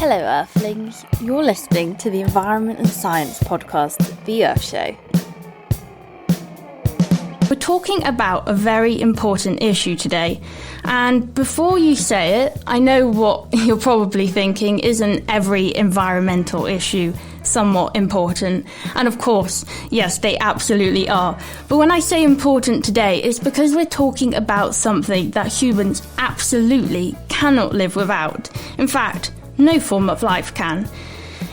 Hello Earthlings, you're listening to the Environment and Science podcast, The Earth Show. We're talking about a very important issue today, and before you say it, I know what you're probably thinking: isn't every environmental issue somewhat important? And of course, yes, they absolutely are. But when I say important today, it's because we're talking about something that humans absolutely cannot live without. In fact, no form of life can.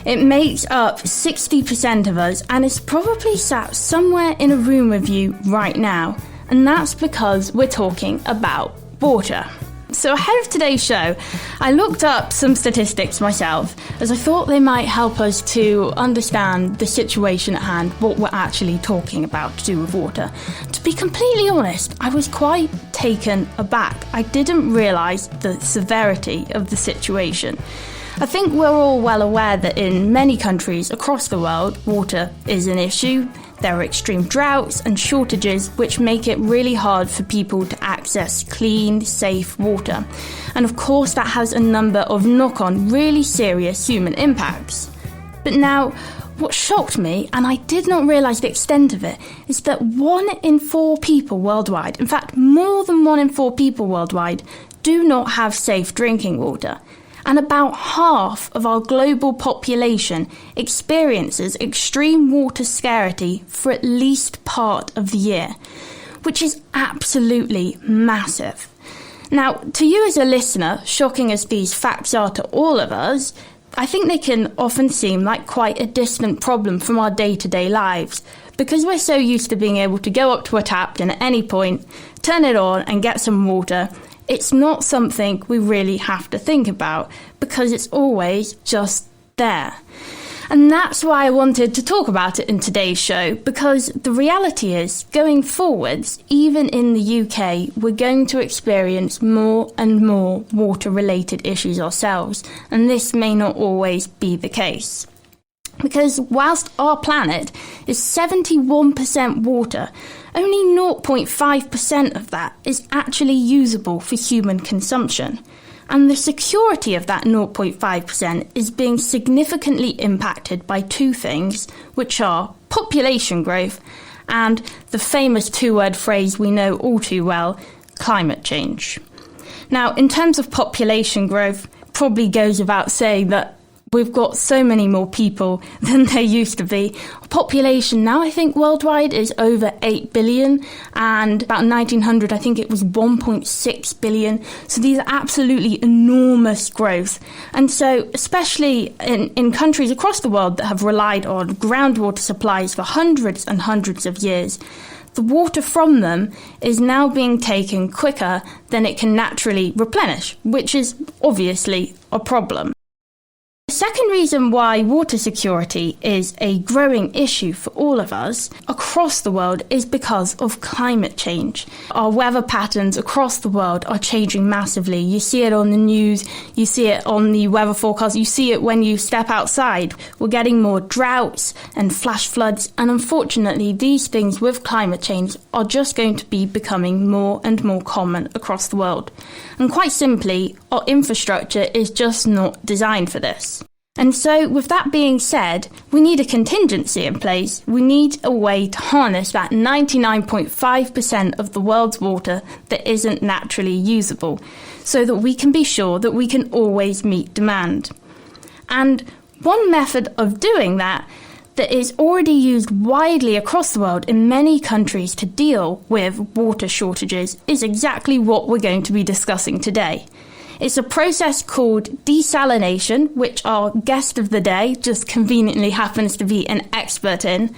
It makes up 60% of us and is probably sat somewhere in a room with you right now. And that's because we're talking about water. So ahead of today's show, I looked up some statistics myself, as I thought they might help us to understand the situation at hand, what we're actually talking about to do with water. To be completely honest, I was quite taken aback. I didn't realise the severity of the situation. I think we're all well aware that in many countries across the world, water is an issue. There are extreme droughts and shortages which make it really hard for people to access clean, safe water. And of course that has a number of knock-on, really serious human impacts. But now, what shocked me, and I did not realise the extent of it, is that 1 in 4 people worldwide, in fact more than 1 in 4 people worldwide, do not have safe drinking water. And about half of our global population experiences extreme water scarcity for at least part of the year, which is absolutely massive. Now, to you as a listener, shocking as these facts are to all of us, I think they can often seem like quite a distant problem from our day-to-day lives, because we're so used to being able to go up to a tap and at any point turn it on and get some water. It's not something we really have to think about because it's always just there. And that's why I wanted to talk about it in today's show, because the reality is, going forwards, even in the UK, we're going to experience more and more water-related issues ourselves, and this may not always be the case. Because whilst our planet is 71% water, only 0.5% of that is actually usable for human consumption. And the security of that 0.5% is being significantly impacted by 2 things, which are population growth and the famous 2-word phrase we know all too well, climate change. Now, in terms of population growth, probably goes without saying that we've got so many more people than there used to be. Population now, I think, worldwide is over 8 billion, and about 1900, I think it was 1.6 billion. So these are absolutely enormous growth. And so, especially in countries across the world that have relied on groundwater supplies for hundreds and hundreds of years, the water from them is now being taken quicker than it can naturally replenish, which is obviously a problem. The second reason why water security is a growing issue for all of us across the world is because of climate change. Our weather patterns across the world are changing massively. You see it on the news, you see it on the weather forecast, you see it when you step outside. We're getting more droughts and flash floods, and unfortunately these things with climate change are just going to be becoming more and more common across the world. And quite simply, our infrastructure is just not designed for this. And so, with that being said, we need a contingency in place. We need a way to harness that 99.5% of the world's water that isn't naturally usable, so that we can be sure that we can always meet demand. And one method of doing that is already used widely across the world in many countries to deal with water shortages is exactly what we're going to be discussing today. It's a process called desalination, which our guest of the day just conveniently happens to be an expert in.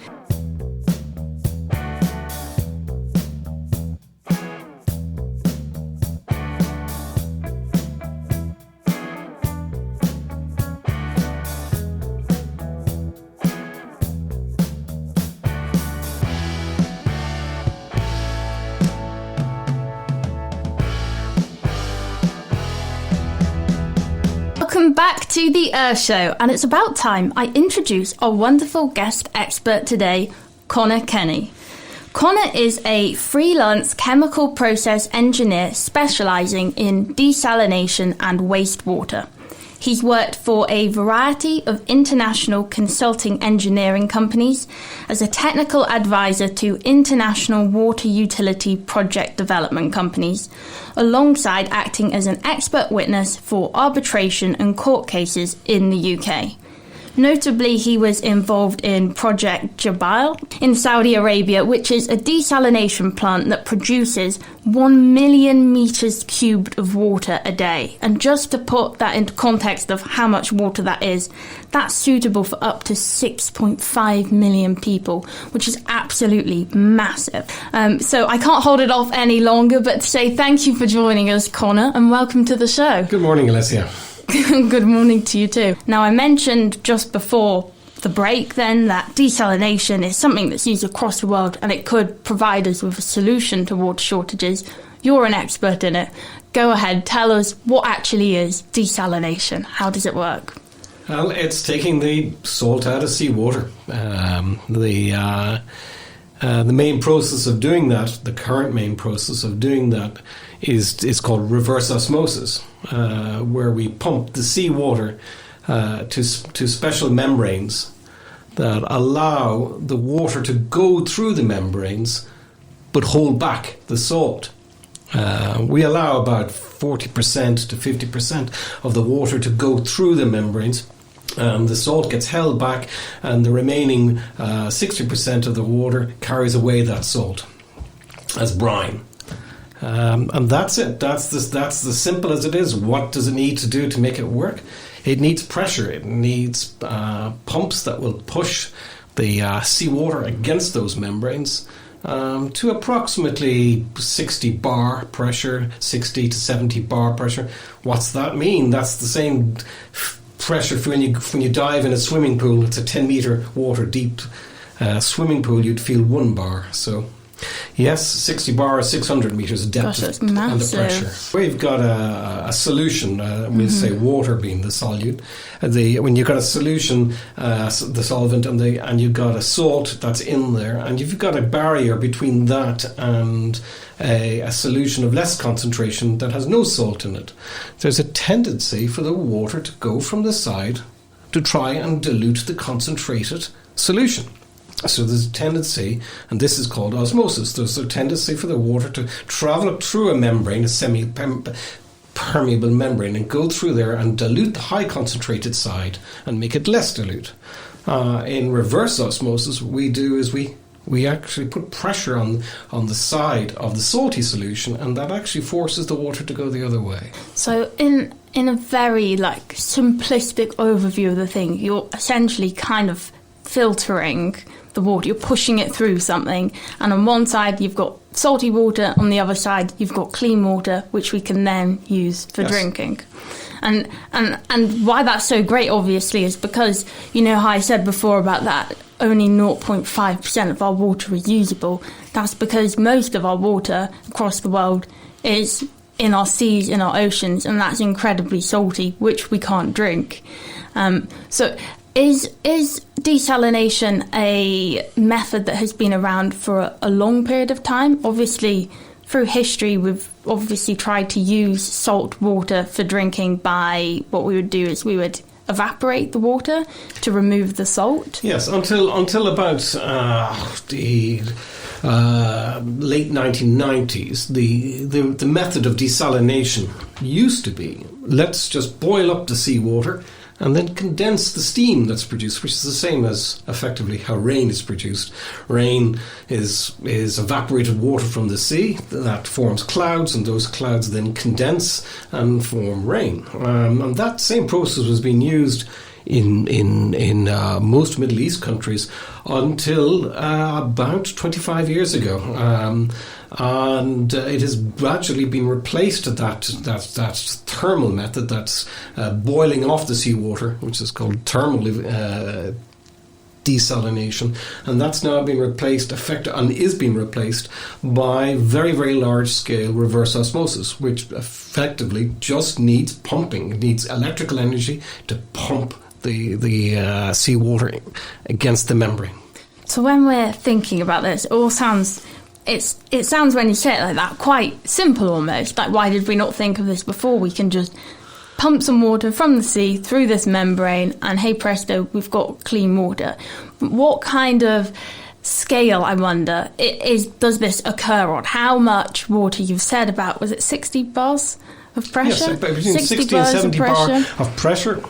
Welcome back to The Earth Show, and it's about time I introduce our wonderful guest expert today, Conor Kenny. Conor is a freelance chemical process engineer specialising in desalination and wastewater. He's worked for a variety of international consulting engineering companies as a technical advisor to international water utility project development companies, alongside acting as an expert witness for arbitration and court cases in the UK. Notably, he was involved in Project Jabal in Saudi Arabia, which is a desalination plant that produces 1 million metres cubed of water a day. And just to put that into context of how much water that is, that's suitable for up to 6.5 million people, which is absolutely massive. So I can't hold it off any longer, but to say thank you for joining us, Conor, and welcome to the show. Good morning, Elysia. Good morning to you too. Now, I mentioned just before the break then that desalination is something that's used across the world and it could provide us with a solution to water shortages. You're an expert in it. Go ahead, tell us what actually is desalination. How does it work? Well, it's taking the salt out of seawater. The main process of doing that, the current main process of doing that, is called reverse osmosis, where we pump the seawater to special membranes that allow the water to go through the membranes but hold back the salt. We allow about 40% to 50% of the water to go through the membranes. The salt gets held back, and the remaining 60% of the water carries away that salt as brine. And that's it. That's as simple as it is. What does it need to do to make it work? It needs pressure. It needs pumps that will push the seawater against those membranes to approximately 60 bar pressure, 60 to 70 bar pressure. What's that mean? That's the same pressure for when you dive in a swimming pool. It's a 10-metre water deep swimming pool. You'd feel 1 bar. So yes, 60 bar is 600 metres depth under pressure. We've got a solution, we'll say water being the solute. When you've got a solution, the solvent, and you've got a salt that's in there, and you've got a barrier between that and a solution of less concentration that has no salt in it, there's a tendency for the water to go from the side to try and dilute the concentrated solution. So there's a tendency, and this is called osmosis, there's a tendency for the water to travel up through a membrane, a semi-permeable membrane, and go through there and dilute the high concentrated side and make it less dilute. In reverse osmosis, what we do is we actually put pressure on the side of the salty solution, and that actually forces the water to go the other way. So in a very simplistic overview of the thing, you're essentially kind of filtering the water. You're pushing it through something, and on one side you've got salty water, on the other side you've got clean water, which we can then use for drinking. And why that's so great, obviously, is because, you know how I said before about that only 0.5% of our water is usable. That's because most of our water across the world is in our seas, in our oceans, and that's incredibly salty, which we can't drink. So Is desalination a method that has been around for a long period of time? Obviously, through history, we've obviously tried to use salt water for drinking by what we would do is we would evaporate the water to remove the salt. Yes, until about the late 1990s, the method of desalination used to be, let's just boil up the seawater and then condense the steam that's produced, which is the same as effectively how rain is produced. Rain is evaporated water from the sea that forms clouds, and those clouds then condense and form rain. And that same process was being used in most Middle East countries until about 25 years ago. And it has gradually been replaced, that thermal method, that's boiling off the seawater, which is called thermal desalination, and that's now been replaced, is being replaced by very, very large scale reverse osmosis, which effectively just needs pumping. It needs electrical energy to pump the seawater against the membrane. So when we're thinking about this, it all sounds... It sounds, when you say it like that, quite simple almost. Like, why did we not think of this before? We can just pump some water from the sea through this membrane, and hey presto, we've got clean water. What kind of scale, I wonder, does this occur on? How much water? You've said about, was it 60 bars of pressure? Yes, between 60 and 70 bar of pressure.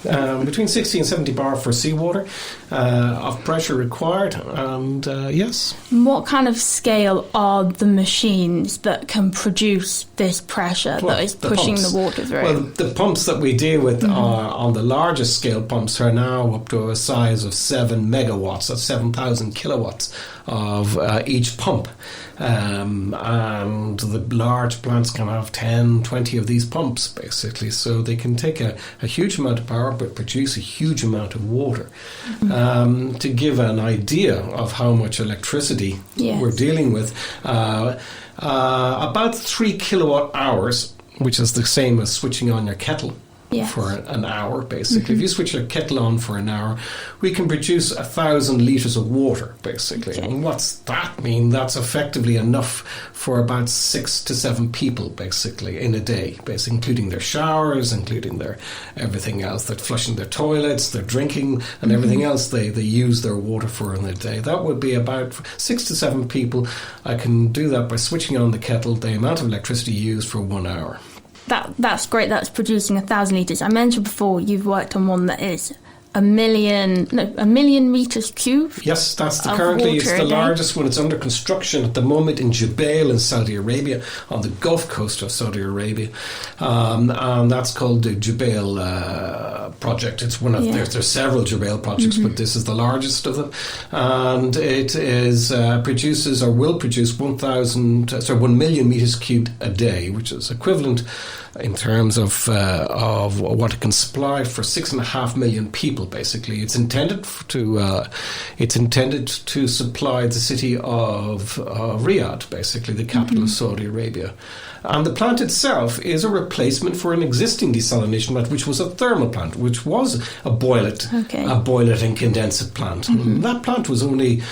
Between 60 and 70 bar for seawater of pressure required, and yes. What kind of scale are the machines that can produce this pressure that is pushing the water through? Well, the pumps that we deal with are on the largest scale pumps are now up to a size of 7 megawatts, that's 7,000 kilowatts of each pump. And the large plants can have 10, 20 of these pumps, basically. So they can take a huge amount of power but produce a huge amount of water. To give an idea of how much electricity we're dealing with, about 3 kilowatt hours, which is the same as switching on your kettle. For an hour, basically. If you switch your kettle on for an hour, we can produce 1,000 litres of water, basically. And what's that mean? That's effectively enough for about 6 to 7 people, basically, in a day, basically, including their showers, including their everything else. They're flushing their toilets, they're drinking, and everything else they use their water for in a day. That would be about 6 to 7 people. I can do that by switching on the kettle, the amount of electricity used for 1 hour. That's great. That's producing 1,000 litres. I mentioned before you've worked on one that is a million meters cubed. Yes, that's currently it's the largest one. It's under construction at the moment in Jubail in Saudi Arabia, on the Gulf Coast of Saudi Arabia, and that's called the Jubail project. It's one of there's several Jubail projects, but this is the largest of them, and it is produces or will produce 1 million meters cubed a day, which is equivalent in terms of what it can supply for 6.5 million people. Basically, it's intended to supply the city of Riyadh, basically the capital of Saudi Arabia. And the plant itself is a replacement for an existing desalination plant, which was a thermal plant, which was a boil it and condense it plant. That plant is only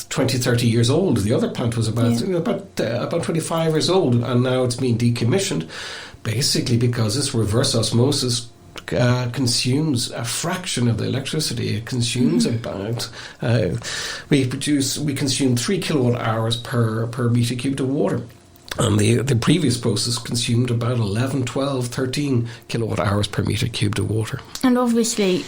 20, 30 years old. The other plant was about 25 years old, and now it's being decommissioned, basically because this reverse osmosis consumes a fraction of the electricity. It consumes about we consume 3 kilowatt hours per meter cubed of water. And the previous process consumed about 11, 12, 13 kilowatt hours per metre cubed of water. And obviously,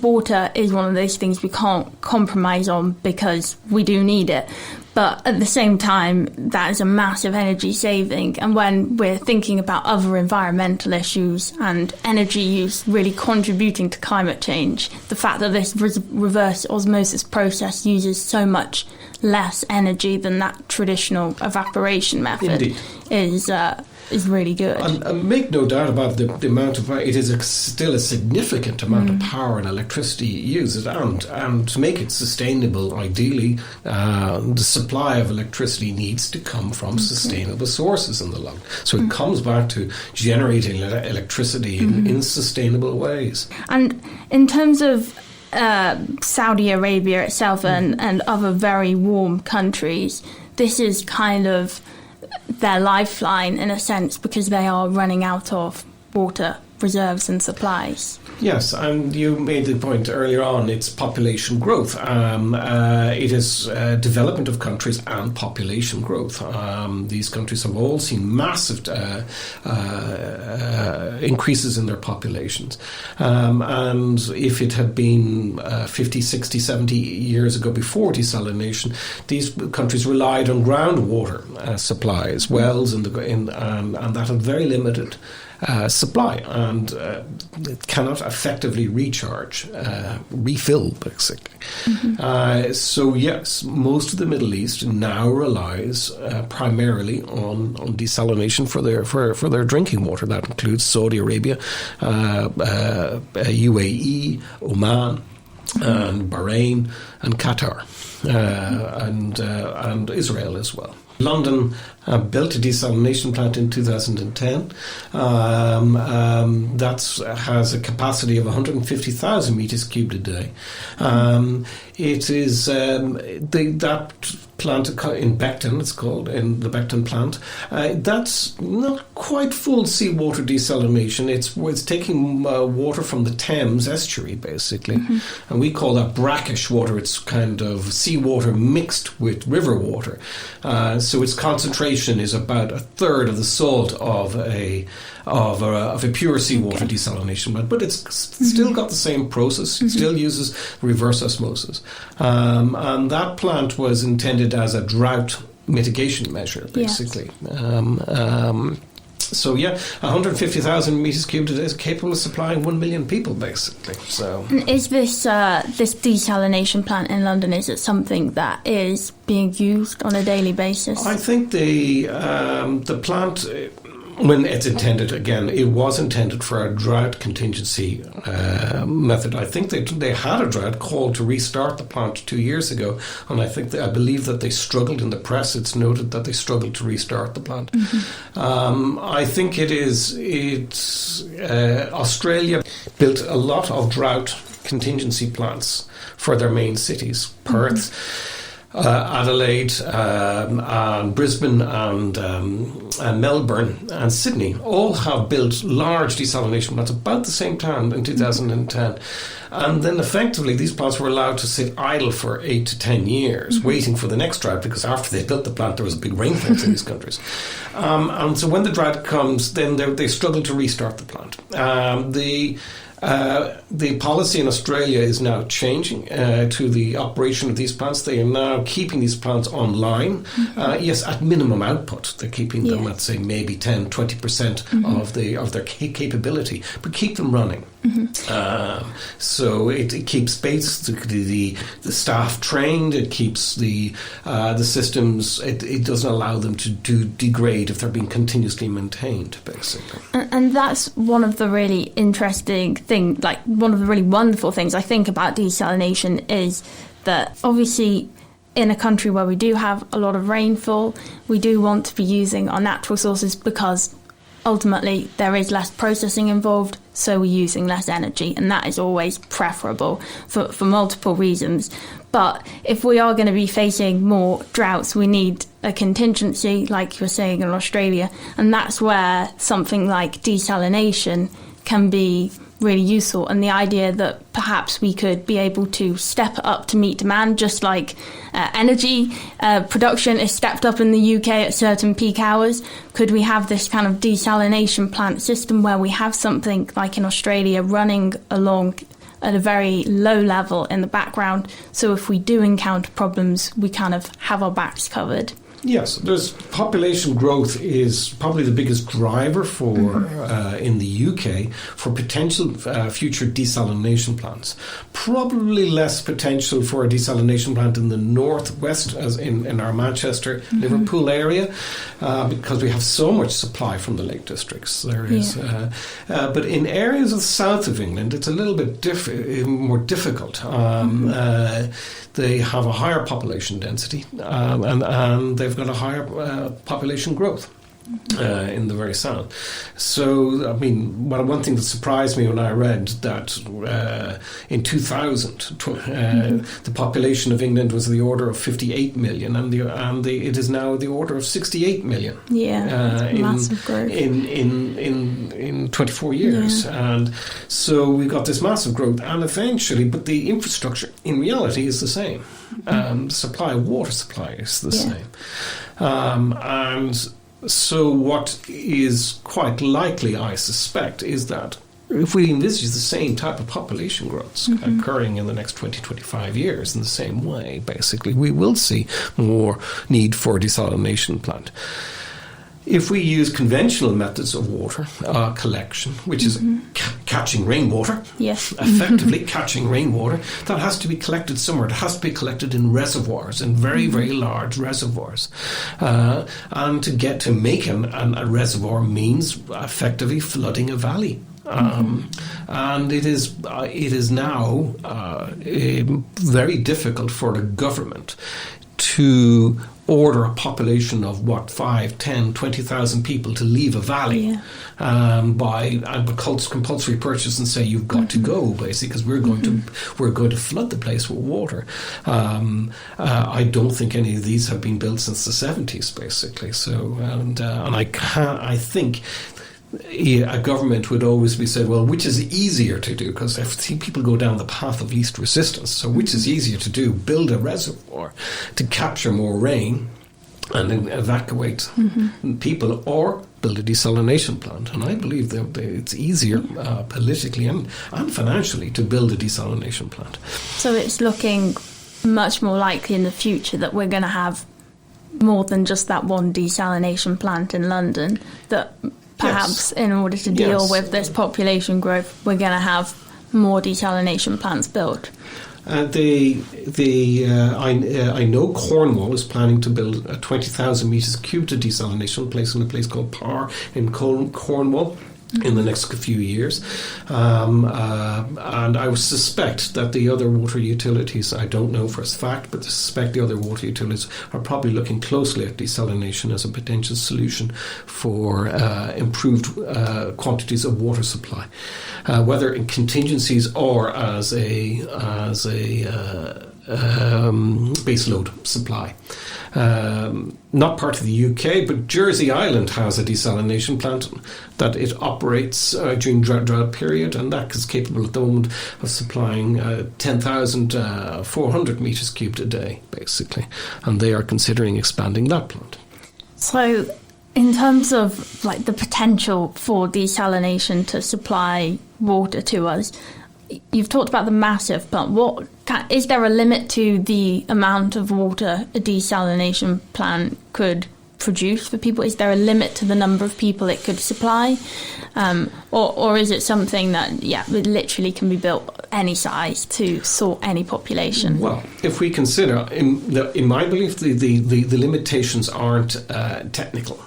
water is one of those things we can't compromise on because we do need it. But at the same time, that is a massive energy saving. And when we're thinking about other environmental issues and energy use really contributing to climate change, the fact that this reverse osmosis process uses so much less energy than that traditional evaporation method is really good. And make no doubt about the amount of it is still a significant amount of power and electricity used, and to make it sustainable, ideally, the supply of electricity needs to come from sustainable sources in the long. So it comes back to generating electricity in sustainable ways. And in terms of Saudi Arabia itself and other very warm countries, this is kind of their lifeline in a sense because they are running out of water reserves and supplies. Yes, and you made the point earlier on, it's population growth. It is development of countries and population growth. These countries have all seen massive increases in their populations. And if it had been 50, 60, 70 years ago before desalination, these countries relied on groundwater supplies, wells, and that had very limited supply, and it cannot effectively refill, basically. So yes, most of the Middle East now relies primarily on desalination for their drinking water. That includes Saudi Arabia, UAE, Oman, and Bahrain, and Qatar, and Israel as well. London built a desalination plant in 2010. That has a capacity of 150,000 metres cubed a day. It is that plant in Beckton, it's called, in the Beckton plant. That's not quite full seawater desalination. It's taking water from the Thames estuary, basically. And we call that brackish water. It's kind of seawater mixed with river water. So its concentration is about a third of the salt of a pure seawater desalination plant, but it's still got the same process. It still uses reverse osmosis, and that plant was intended as a drought mitigation measure, basically. So 150,000 meters cubed a day is capable of supplying 1 million people, basically. So, is this this desalination plant in London? Is it something that is being used on a daily basis? I think the plant, when it's intended, again, it was intended for a drought contingency method. I think they had a drought call to restart the plant 2 years ago, and I believe that they struggled. In the press, it's noted that they struggled to restart the plant. I think Australia built a lot of drought contingency plants for their main cities, Perth, Adelaide, and Brisbane, and Melbourne, and Sydney all have built large desalination plants about the same time in 2010. And then effectively these plants were allowed to sit idle for 8 to 10 years, waiting for the next drought, because after they built the plant there was a big rainfall in these countries. And so when the drought comes, then they struggle to restart the plant. The policy in Australia is now changing to the operation of these plants. They are now keeping these plants online. Yes, at minimum output. They're keeping them at, say, maybe 10, 20% of their capability, but keep them running. So it keeps the staff trained. It keeps the systems. It doesn't allow them to degrade if they're being continuously maintained, basically. And that's one of the really interesting things, like one of the really wonderful things I think about desalination is that obviously in a country where we do have a lot of rainfall, we do want to be using our natural sources because ultimately there is less processing involved, so we're using less energy, and that is always preferable for multiple reasons. But if we are going to be facing more droughts, we need a contingency, like you were saying in Australia, and that's where something like desalination can be really useful, and the idea that perhaps we could be able to step up to meet demand, just like energy production is stepped up in the UK at certain peak hours. Could we have this kind of desalination plant system where we have something like in Australia running along at a very low level in the background, so if we do encounter problems, we kind of have our backs covered? Yes, population growth is probably the biggest driver for in the UK for potential future desalination plants. Probably less potential for a desalination plant in the northwest, as in our Manchester, Liverpool area, because we have so much supply from the Lake Districts. There is, but in areas of the south of England, it's a little bit more difficult. They have a higher population density, and they've got a higher population growth in the very south. So, I mean, one thing that surprised me when I read that in 2000, the population of England was the order of 58 million, and it is now the order of 68 million. Massive growth in 24 years, and so we've got this massive growth, and eventually, but the infrastructure in reality is the same. Water supply is the same, and so what is quite likely, I suspect, is that if we envisage the same type of population growth occurring in the next 20, 25 years in the same way, basically, we will see more need for a desalination plant. If we use conventional methods of water collection, which is catching rainwater, effectively catching rainwater, that has to be collected somewhere. It has to be collected in reservoirs, in very, very large reservoirs. And to make a reservoir means effectively flooding a valley. And it is now very difficult for the government to order a population of 5, 10, 20,000 people to leave a valley by compulsory purchase and say you've got to go, basically, because we're going to flood the place with water. I don't think any of these have been built since the 70s, basically. So I think a government would always be said, well, which is easier to do? Because I've seen people go down the path of least resistance. So which is easier to do? Build a reservoir to capture more rain and then evacuate people, or build a desalination plant? And I believe that it's easier politically and financially to build a desalination plant. So it's looking much more likely in the future that we're going to have more than just that one desalination plant in London, that perhaps in order to deal with this population growth, we're going to have more desalination plants built. I know Cornwall is planning to build a 20,000 metres cubed of desalination place in a place called Parr in Cornwall in the next few years. And I would suspect that the other water utilities, I don't know for a fact, but I suspect the other water utilities are probably looking closely at desalination as a potential solution for improved quantities of water supply, whether in contingencies or as a base load supply. Not part of the UK, but Jersey Island has a desalination plant that it operates during drought period, and that is capable at the moment of supplying 10,400 metres cubed a day, basically. And they are considering expanding that plant. So in terms of like the potential for desalination to supply water to us, you've talked about the massive plant. Is there a limit to the amount of water a desalination plant could produce for people? Is there a limit to the number of people it could supply? Or is it something that, it literally can be built any size to sort any population? Well, if we consider, in my belief, the limitations aren't technical.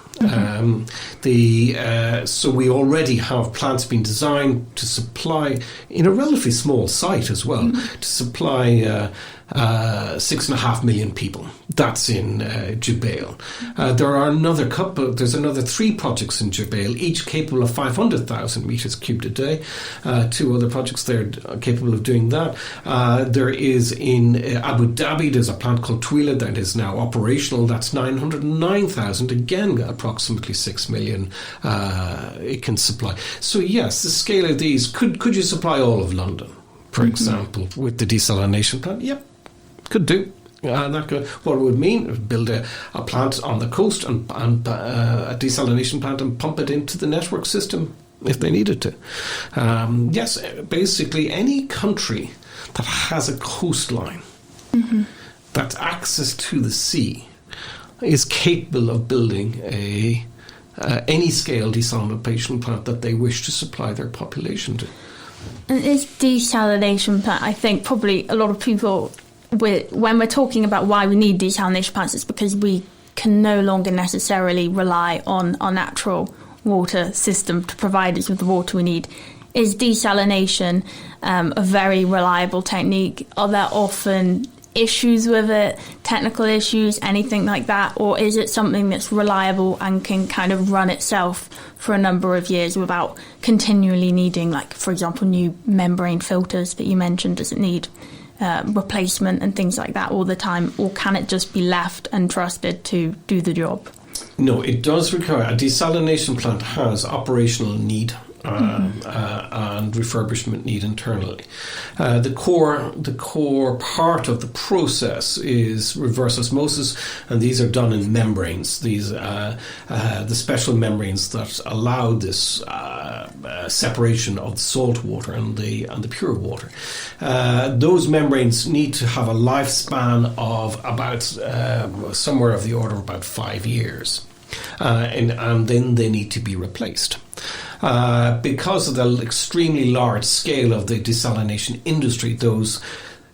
So we already have plants being designed to supply, in a relatively small site as well, to supply 6.5 million people. That's in Jubail. There are there's another 3 projects in Jubail, each capable of 500,000 metres cubed a day. 2 other projects there capable of doing that. There is in Abu Dhabi, there's a plant called Tuila that is now operational. That's 909,000, again approximately 6 million it can supply. So yes, the scale of these, could you supply all of London, for example, with the desalination plant? Yep. Could do. What it would mean, build a plant on the coast and a desalination plant and pump it into the network system if they needed to. Yes, basically any country that has a coastline, that's access to the sea, is capable of building any scale desalination plant that they wish to supply their population to. And is desalination plant, I think probably a lot of people, when we're talking about why we need desalination plants, it's because we can no longer necessarily rely on our natural water system to provide us with the water we need. Is desalination a very reliable technique? Are there often issues with it, technical issues, anything like that? Or is it something that's reliable and can kind of run itself for a number of years without continually needing, like, for example, new membrane filters that you mentioned? Does it need replacement and things like that all the time, or can it just be left and trusted to do the job? No, it does require, a desalination plant has operational need and refurbishment need internally. The core part of the process is reverse osmosis, and these are done in membranes. These the special membranes that allow this separation of the salt water and the pure water. Those membranes need to have a lifespan of about somewhere of the order of about 5 years, and then they need to be replaced. Because of the extremely large scale of the desalination industry, those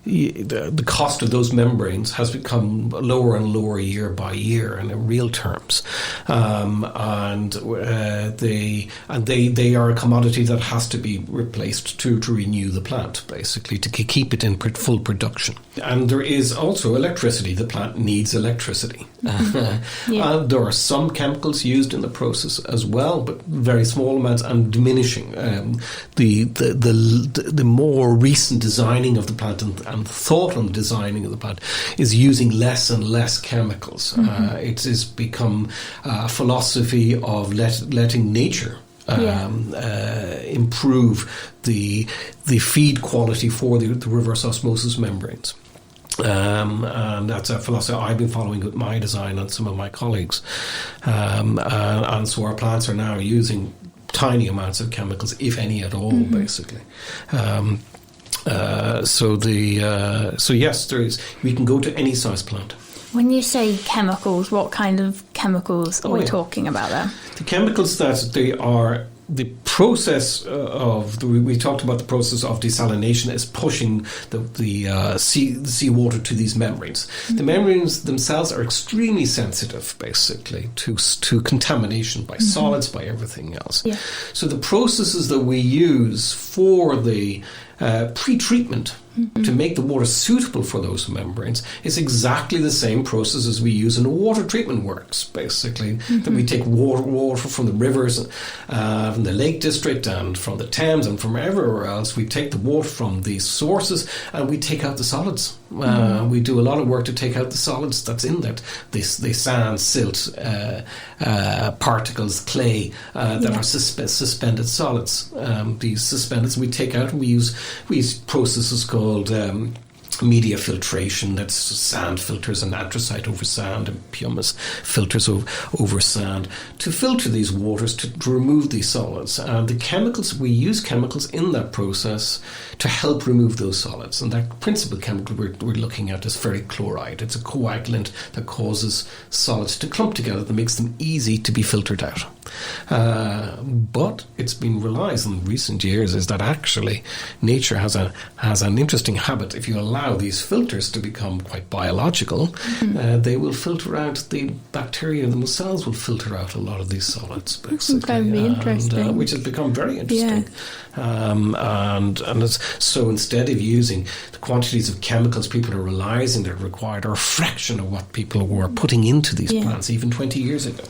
the cost of those membranes has become lower and lower year by year in real terms, and they are a commodity that has to be replaced to renew the plant, basically to keep it in full production. And there is also electricity. The plant needs electricity. And there are some chemicals used in the process as well, but very small amounts and diminishing. The more recent designing of the plant and thought on the designing of the plant is using less and less chemicals. It has become a philosophy of letting nature improve the feed quality for the reverse osmosis membranes. And that's a philosophy I've been following with my design and some of my colleagues. And so our plants are now using tiny amounts of chemicals, if any at all, basically. So yes, there is. We can go to any size plant. When you say chemicals, what kind of chemicals are we talking about there? The chemicals that they are. The process we talked about the process of desalination is pushing the seawater to these membranes. The membranes themselves are extremely sensitive, basically, to contamination by solids, by everything else. Yeah. So the processes that we use for the pre-treatment to make the water suitable for those membranes is exactly the same process as we use in water treatment works, basically. That we take water from the rivers, from the Lake District and from the Thames and from everywhere else. We take the water from these sources and we take out the solids. We do a lot of work to take out the solids that's in that. The sand, silt, particles, clay that are suspended solids. These suspended we take out and we use processes called media filtration. That's sand filters and anthracite over sand and pumice filters over sand to filter these waters to remove these solids. And the chemicals, we use chemicals in that process to help remove those solids. And that principal chemical we're looking at is ferric chloride. It's a coagulant that causes solids to clump together, that makes them easy to be filtered out. But it's been realized in recent years is that actually nature has an interesting habit. If you allow these filters to become quite biological, they will filter out the bacteria themselves. Will filter out a lot of these solids, basically, interesting. Which has become very interesting. And so instead of using the quantities of chemicals people are realizing that are required, are a fraction of what people were putting into these plants even 20 years ago.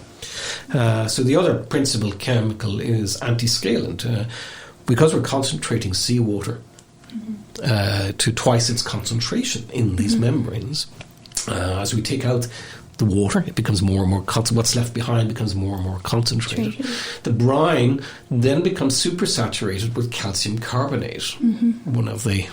So the other principal chemical is antiscalant. Because we're concentrating seawater to twice its concentration in these membranes, as we take out the water, it becomes more and more what's left behind becomes more and more concentrated. The brine then becomes supersaturated with calcium carbonate, one of the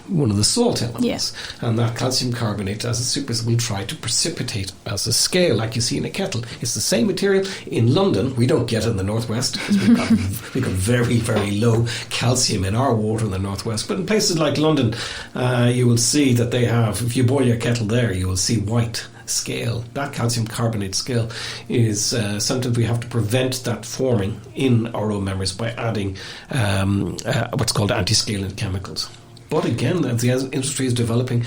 salt elements. And that calcium carbonate, as a will try to precipitate as a scale, like you see in a kettle. It's the same material. In London, we don't get it in the northwest because we've got very, very low calcium in our water in the northwest. But in places like London, you will see that they have. If you boil your kettle there, you will see white scale. That calcium carbonate scale is something we have to prevent that forming in our own membranes by adding what's called antiscalant chemicals. But again, as the industry is developing,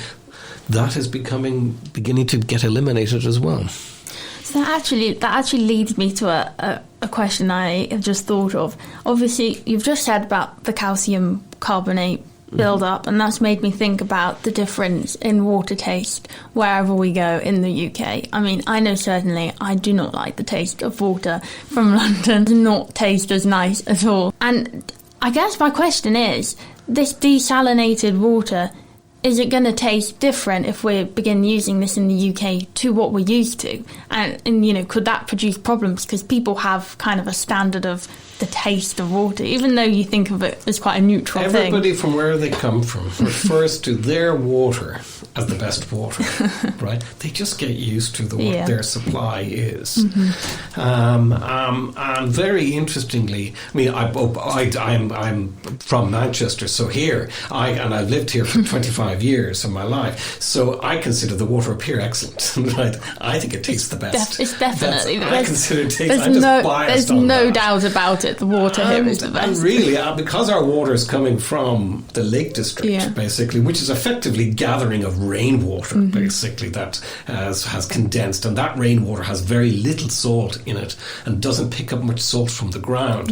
that is beginning to get eliminated as well. So that actually leads me to a question I have just thought of. Obviously, you've just said about the calcium carbonate build up, and that's made me think about the difference in water taste wherever we go in the UK. I mean, I know certainly I do not like the taste of water from London. It does not taste as nice at all. And I guess my question is, this desalinated water, is it going to taste different if we begin using this in the UK to what we're used to? And could that produce problems? Because people have kind of a standard of the taste of water, even though you think of it as quite a neutral thing. Everybody from where they come from refers to their water as the best water, right? They just get used to what their supply is. And very interestingly, I mean, I'm from Manchester, so here I've lived here for 25 years of my life, so I consider the water up here excellent. Right? I think it tastes the best. It's definitely the best. I consider it tastes. There's no doubt about it. The water here is the best. And really, because our water is coming from the Lake District, basically, which is effectively gathering of rainwater, basically, that has condensed, and that rainwater has very little salt in it and doesn't pick up much salt from the ground.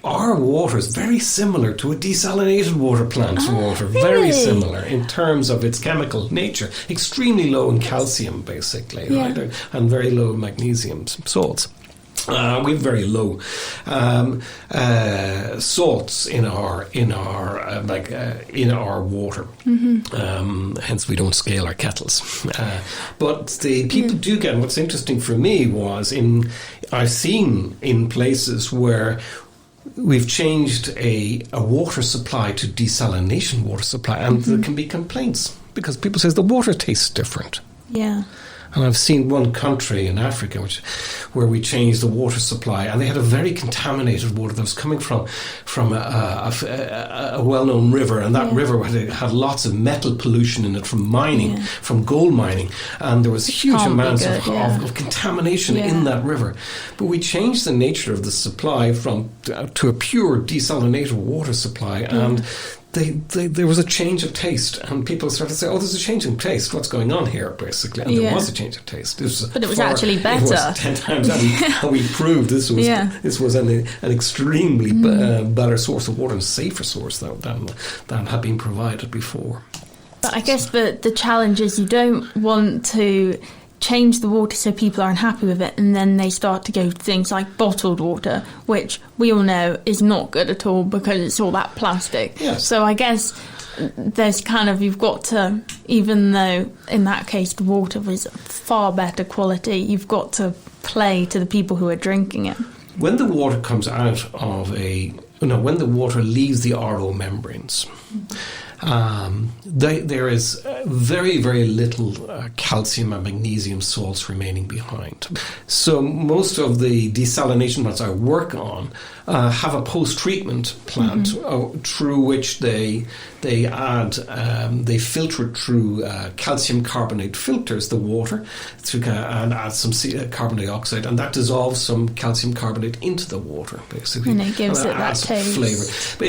Our water is very similar to a desalinated water plant's water, very similar in terms of its chemical nature, extremely low in calcium, basically, right? And very low in magnesium salts. We have very low salts in our water. Hence, we don't scale our kettles. But the people do get. And what's interesting for me was I've seen in places where we've changed a water supply to desalination water supply, and there can be complaints because people say the water tastes different. Yeah. And I've seen one country in Africa where we changed the water supply, and they had a very contaminated water that was coming from a well-known river, and that river had lots of metal pollution in it from mining, from gold mining, and there was huge amounts of contamination in that river. But we changed the nature of the supply to a pure desalinated water supply, and there was a change of taste, and people started to say, there's a change in taste, what's going on here, basically. And there was a change of taste. But it was actually better. It was 10 times, and we proved this was an extremely better source of water and safer source than had been provided before. But I guess the challenge is you don't want to change the water so people are unhappy with it, and then they start to go to things like bottled water, which we all know is not good at all because it's all that plastic. Yes. So I guess there's you've got to, even though in that case the water was far better quality, you've got to play to the people who are drinking it. When the water comes out of when the water leaves the RO membranes, there is very, very little calcium and magnesium salts remaining behind. So most of the desalination plants I work on have a post-treatment plant through which they filter it through calcium carbonate filters the water and add some carbon dioxide, and that dissolves some calcium carbonate into the water, basically. And it gives it that taste. Flavor. But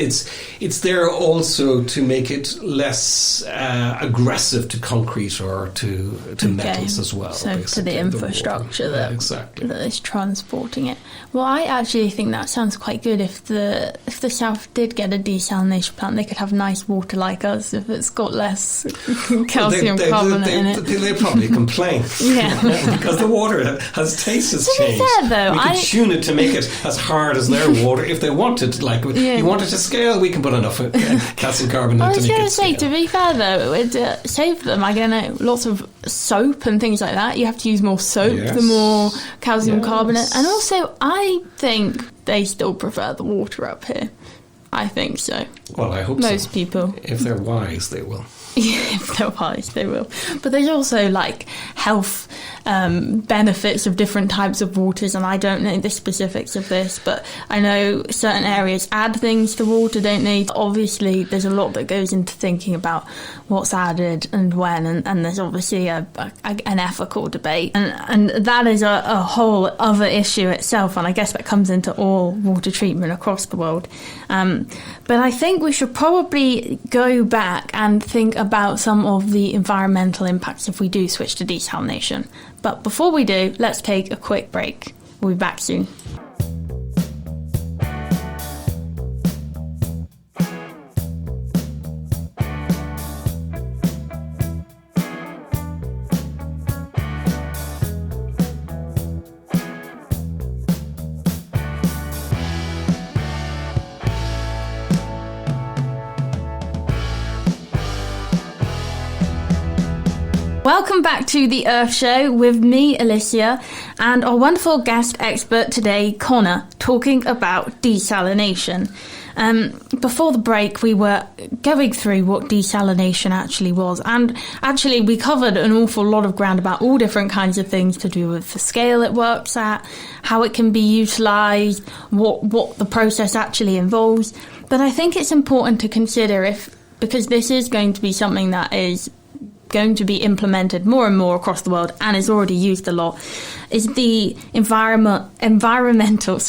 it's there also to make it less aggressive to concrete or to metals as well. So to the infrastructure that is transporting it. Well, I actually think that sounds quite good. If the South did get a desalination plant, they could have nice water like us if it's got less calcium carbonate in it. They probably complain. Because the water has taste has changed. To be fair, though, we could tune it to make it as hard as their water if they wanted. Like you wanted to scale, we can put enough calcium carbonate to make it scale. To be fair though, it would save them. I know lots of soap and things like that. You have to use more soap, the more calcium carbonate. And also, I think they still prefer the water up here. I think so. Well, I hope most people. If they're wise, they will. If they're wise, they will. But there's also health benefits of different types of waters, and I don't know the specifics of this, but I know certain areas add things to water, don't they? Obviously, there's a lot that goes into thinking about what's added and when, and there's obviously an ethical debate, and that is a whole other issue itself, and I guess that comes into all water treatment across the world. But I think we should probably go back and think about some of the environmental impacts if we do switch to desalination. But before we do, let's take a quick break. We'll be back soon. Welcome back to The Earth Show with me, Elysia, and our wonderful guest expert today, Conor, talking about desalination. Before the break, we were going through what desalination actually was. And actually, we covered an awful lot of ground about all different kinds of things to do with the scale it works at, how it can be utilised, what the process actually involves. But I think it's important to consider because this is going to be something that is going to be implemented more and more across the world and is already used a lot, is the environmental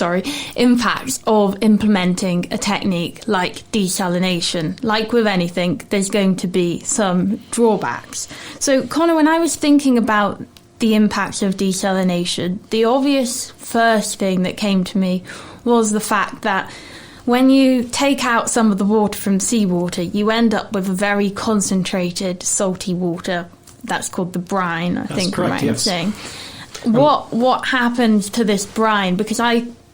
impacts of implementing a technique like desalination. Like with anything, there's going to be some drawbacks. So, Conor, when I was thinking about the impacts of desalination, the obvious first thing that came to me was the fact that when you take out some of the water from seawater, you end up with a very concentrated salty water. That's called the brine, I think I'm right in saying. What happens to this brine? Because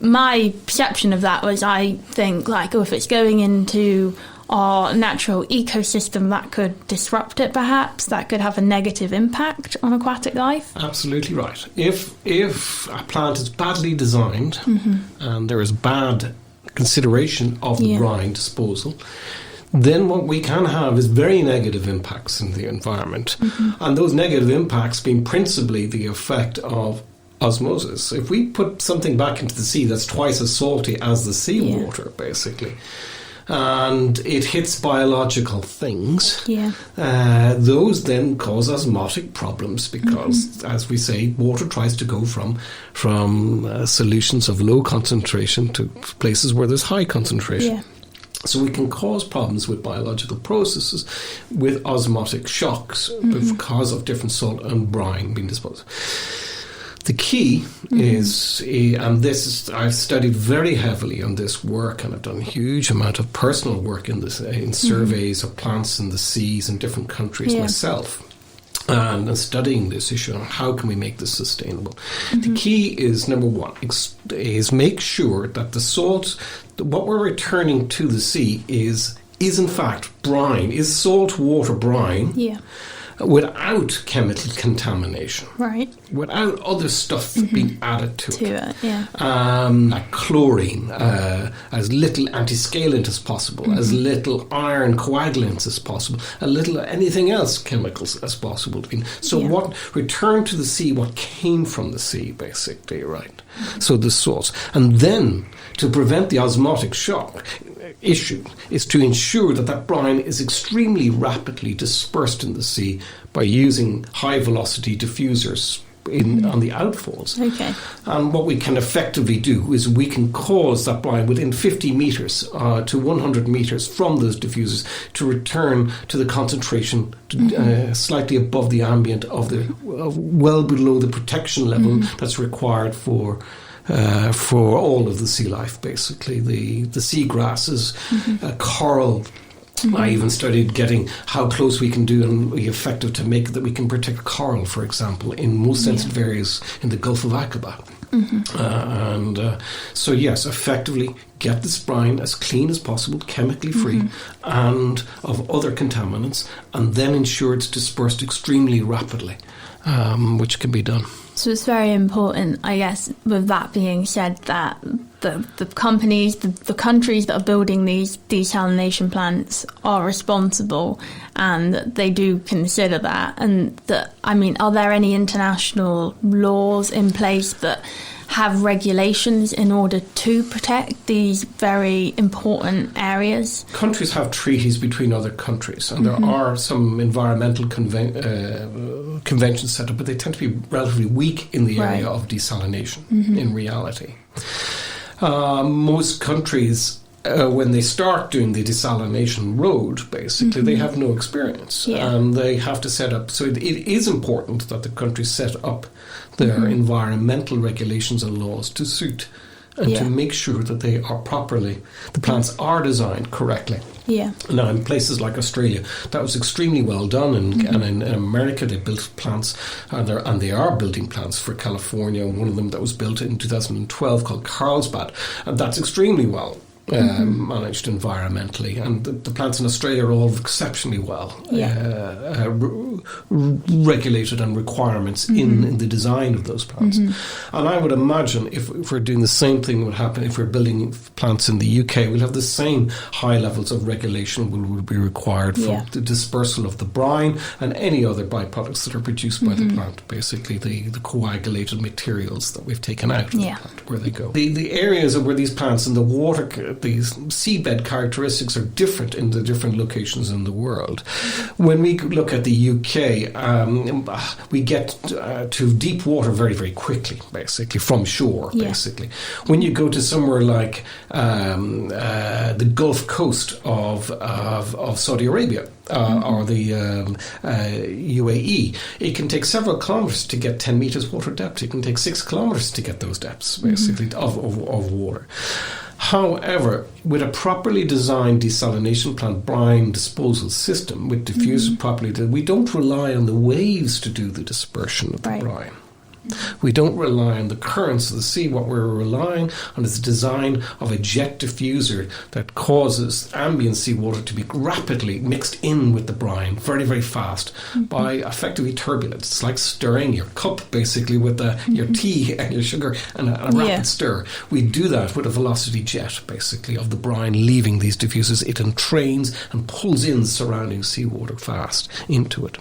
my perception of that was, I think, if it's going into our natural ecosystem, that could disrupt it perhaps. That could have a negative impact on aquatic life. Absolutely right. If a plant is badly designed and there is bad consideration of the brine disposal, then what we can have is very negative impacts in the environment. And those negative impacts being principally the effect of osmosis. If we put something back into the sea that's twice as salty as the seawater, basically, and it hits biological things, those then cause osmotic problems because, as we say, water tries to go from solutions of low concentration to places where there's high concentration. So we can cause problems with biological processes with osmotic shocks because of different salt and brine being disposed. The key is, and this is, I've studied very heavily on this work, and I've done a huge amount of personal work in this, in surveys of plants in the seas in different countries myself, and studying this issue on how can we make this sustainable. The key is, number one, is make sure that the salt, what we're returning to the sea is in fact brine, is salt water brine. Without chemical contamination, without other stuff being added to it, like chlorine, as little antiscalant as possible, as little iron coagulants as possible, a little anything else chemicals as possible. So what returned to the sea, what came from the sea, basically, So the salts, and then to prevent the osmotic shock issue is to ensure that brine is extremely rapidly dispersed in the sea by using high velocity diffusers on the outfalls. And what we can effectively do is we can cause that brine within 50 metres to 100 metres from those diffusers to return to the concentration slightly above the ambient of well below the protection level that's required for all of the sea life, basically. The seagrasses, coral. I even studied getting how close we can do and be effective to make it that we can protect coral, for example, in most sensitive areas in the Gulf of Aqaba. So yes, effectively get this brine as clean as possible, chemically free, and of other contaminants, and then ensure it's dispersed extremely rapidly, which can be done. So it's very important, I guess, with that being said, that the companies, the countries that are building these desalination plants are responsible, and they do consider that. And are there any international laws in place that have regulations in order to protect these very important areas? Countries have treaties between other countries, and there are some environmental conventions set up, but they tend to be relatively weak in the area of desalination in reality. Most countries, when they start doing the desalination road, basically, they have no experience, and they have to set up. So it is important that the countries set up their environmental regulations and laws to suit and to make sure that they are properly, the plants are designed correctly. Now, in places like Australia, that was extremely well done, and in America they built plants, and they are building plants for California. One of them that was built in 2012 called Carlsbad, and that's extremely well managed environmentally, and the plants in Australia are all exceptionally well regulated and requirements in the design of those plants. And I would imagine if we're doing the same thing would happen if we're building plants in the UK. We'll have the same high levels of regulation will be required for the dispersal of the brine and any other byproducts that are produced by the plant, basically the coagulated materials that we've taken out of the plant, where they go. The areas where these plants in the water, these seabed characteristics are different in the different locations in the world. When we look at the UK, we get to deep water very, very quickly, basically, from shore, basically. When you go to somewhere like the Gulf Coast of Saudi Arabia, or the UAE, it can take several kilometres to get 10 metres water depth. It can take 6 kilometres to get those depths, basically, of water. However, with a properly designed desalination plant brine disposal system, with diffused properly, we don't rely on the waves to do the dispersion of the brine. We don't rely on the currents of the sea. What we're relying on is the design of a jet diffuser that causes ambient seawater to be rapidly mixed in with the brine very, very fast by effectively turbulence. It's like stirring your cup, basically, with your tea and your sugar and a rapid stir. We do that with a velocity jet, basically, of the brine leaving these diffusers. It entrains and pulls in surrounding seawater fast into it.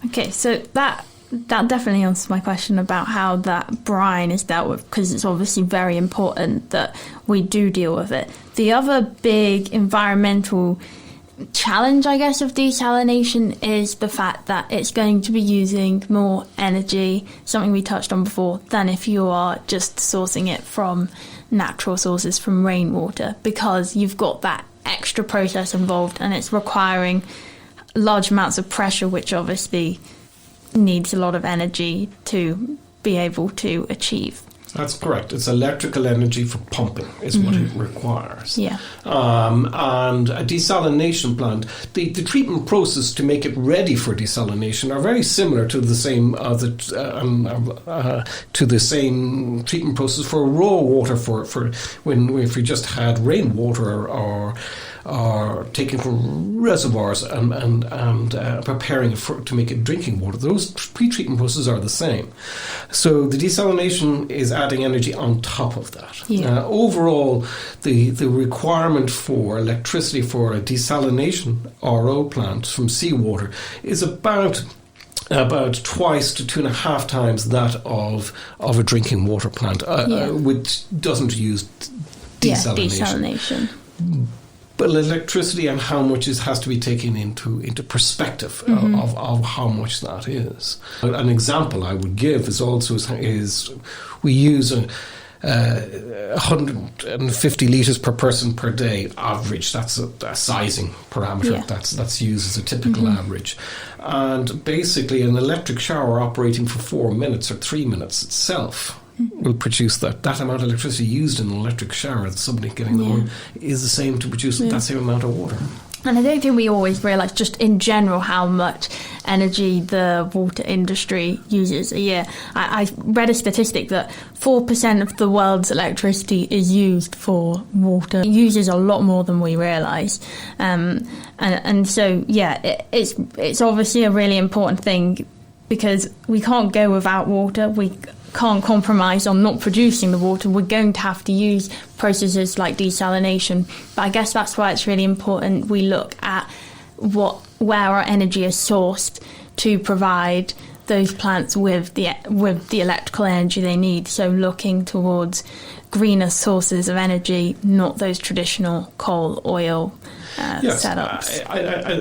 Okay, so that definitely answers my question about how that brine is dealt with, because it's obviously very important that we do deal with it. The other big environmental challenge, I guess, of desalination is the fact that it's going to be using more energy, something we touched on before, than if you are just sourcing it from natural sources, from rainwater, because you've got that extra process involved and it's requiring large amounts of pressure, which obviously needs a lot of energy to be able to achieve. That's correct. It's electrical energy for pumping is what it requires. Yeah. And a desalination plant, the treatment process to make it ready for desalination are very similar to the same treatment process for raw water for if we just had rainwater or taken from reservoirs and preparing to make it drinking water. Those pre-treatment processes are the same. So the desalination is adding energy on top of that. Yeah. Overall, the requirement for electricity for a desalination RO plant from seawater is about twice to 2.5 times that of a drinking water plant, which doesn't use desalination. But electricity and how much has to be taken into perspective of how much that is. An example I would give is we use 150 litres per person per day average. That's a sizing parameter that's used as a typical average. And basically an electric shower operating for 4 minutes or 3 minutes itself will produce that amount of electricity used in an electric shower that somebody getting the water is the same to produce that same amount of water. And I don't think we always realise, just in general, how much energy the water industry uses a year. I read a statistic that 4% of the world's electricity is used for water. It uses a lot more than we realise. And so, it's obviously a really important thing, because we can't go without water. We can't compromise on not producing the water. We're going to have to use processes like desalination. But I guess that's why it's really important we look at where our energy is sourced to provide those plants with the electrical energy they need. So looking towards greener sources of energy, not those traditional coal, oil setups.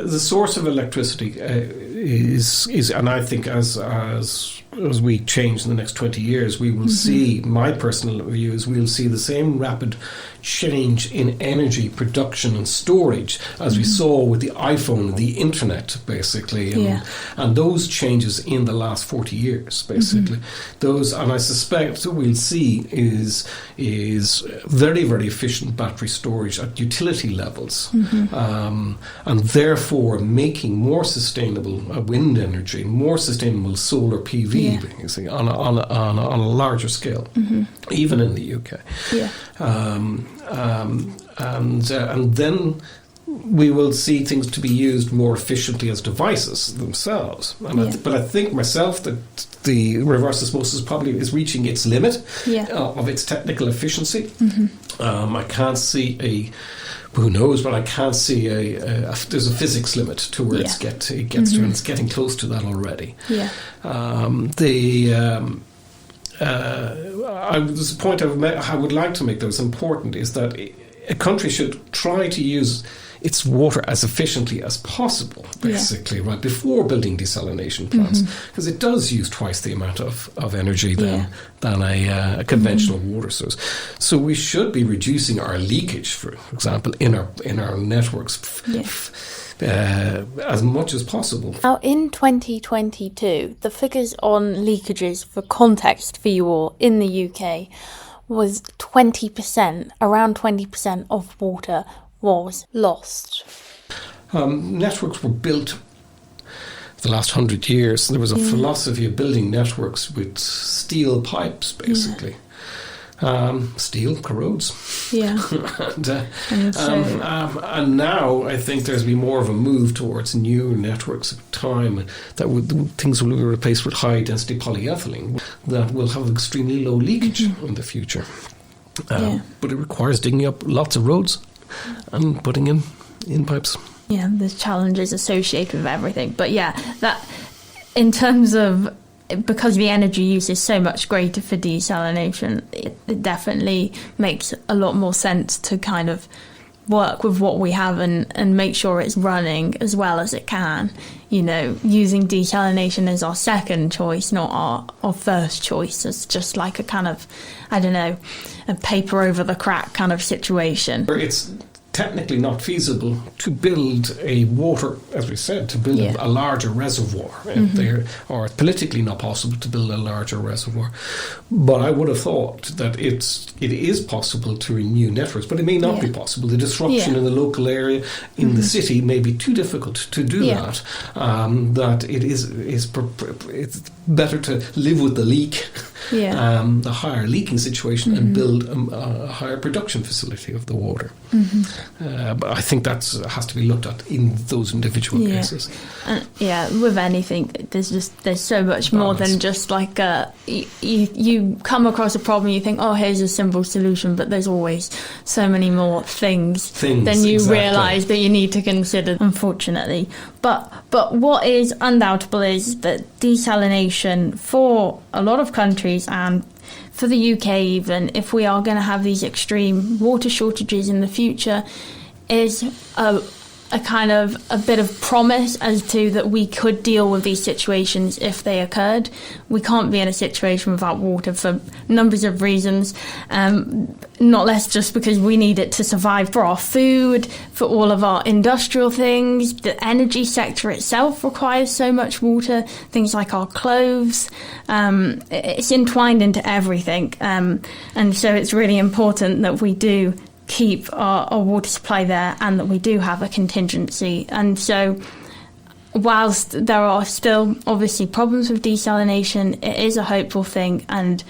The source of electricity is, and I think as we change in the next 20 years, we will see, my personal view is we'll see the same rapid change in energy production and storage as we saw with the iPhone and the internet, basically, and those changes in the last 40 years, basically. Those, and I suspect what we'll see is very, very efficient battery storage at utility levels, and therefore making more sustainable wind energy, more sustainable solar PV, basically, on a larger scale, even in the UK. And then we will see things to be used more efficiently as devices themselves. But I think myself that the reverse osmosis probably is reaching its limit of its technical efficiency. I can't see who knows, but I can't see there's a physics limit to where it gets to, and it's getting close to that already. There's a point I would like to make that is important, is that a country should try to use its water as efficiently as possible, basically, right before building desalination plants, because it does use twice the amount of energy than a conventional water source. So we should be reducing our leakage, for example, in our networks as much as possible. Now, in 2022, the figures on leakages, for context for you all, in the UK was 20%, around 20% of water was lost. Networks were built the last 100 years. There was a philosophy of building networks with steel pipes, basically. Steel corrodes. And now I think there's been more of a move towards new networks of time things will be replaced with high density polyethylene that will have extremely low leakage in the future. But it requires digging up lots of roads and putting in pipes. Yeah, there's challenges associated with everything. But that in terms of, because the energy use is so much greater for desalination, it definitely makes a lot more sense to kind of work with what we have and make sure it's running as well as it can. You know, using desalination as our second choice, not our first choice. It's just like a kind of, I don't know, a paper over the crack kind of situation. It's technically not feasible to build a water, as we said, to build a larger reservoir. Or it's politically not possible to build a larger reservoir. But I would have thought that it is possible to renew networks, but it may not be possible. The disruption in the local area, in the city, may be too difficult to do that. That it's better to live with the leak, the higher leaking situation, and build a higher production facility of the water. But I think that has to be looked at in those individual cases. With anything, there's so much more than just like you come across a problem, you think, oh, here's a simple solution, but there's always so many more things than you realise that you need to consider, unfortunately. But what is undoubtable is that desalination for a lot of countries, and for the UK even, if we are going to have these extreme water shortages in the future, is a kind of a bit of promise as to that we could deal with these situations if they occurred. We can't be in a situation without water for numbers of reasons, not less just because we need it to survive for our food, for all of our industrial things. The energy sector itself requires so much water, things like our clothes. It's entwined into everything. And so it's really important that we do keep our water supply there, and that we do have a contingency. And so whilst there are still obviously problems with desalination, it is a hopeful thing, and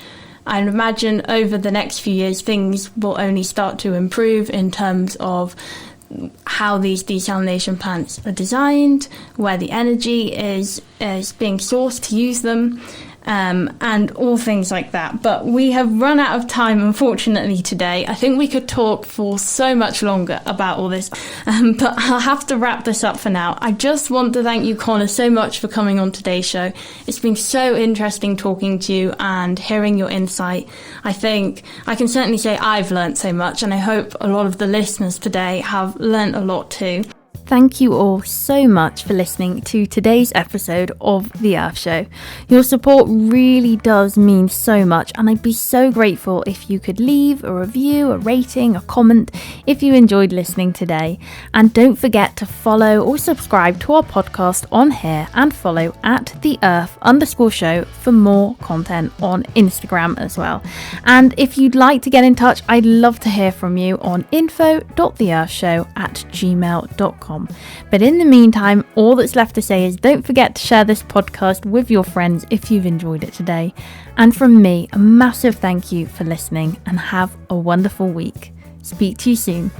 I imagine over the next few years things will only start to improve in terms of how these desalination plants are designed, where the energy is being sourced to use them, and all things like that. But we have run out of time, unfortunately, today. I think we could talk for so much longer about all this, but I'll have to wrap this up for now. I just want to thank you, Conor, so much for coming on today's show. It's been so interesting talking to you and hearing your insight. I think I can certainly say I've learnt so much, and I hope a lot of the listeners today have learnt a lot too. thank you all so much for listening to today's episode of The Earth Show. Your support really does mean so much, and I'd be so grateful if you could leave a review, a rating, a comment if you enjoyed listening today. And don't forget to follow or subscribe to our podcast on here, and follow at @the_earth_show for more content on Instagram as well. And if you'd like to get in touch, I'd love to hear from you on info.theearthshow@gmail.com. But in the meantime, all that's left to say is don't forget to share this podcast with your friends if you've enjoyed it today. And from me, a massive thank you for listening, and have a wonderful week. Speak to you soon.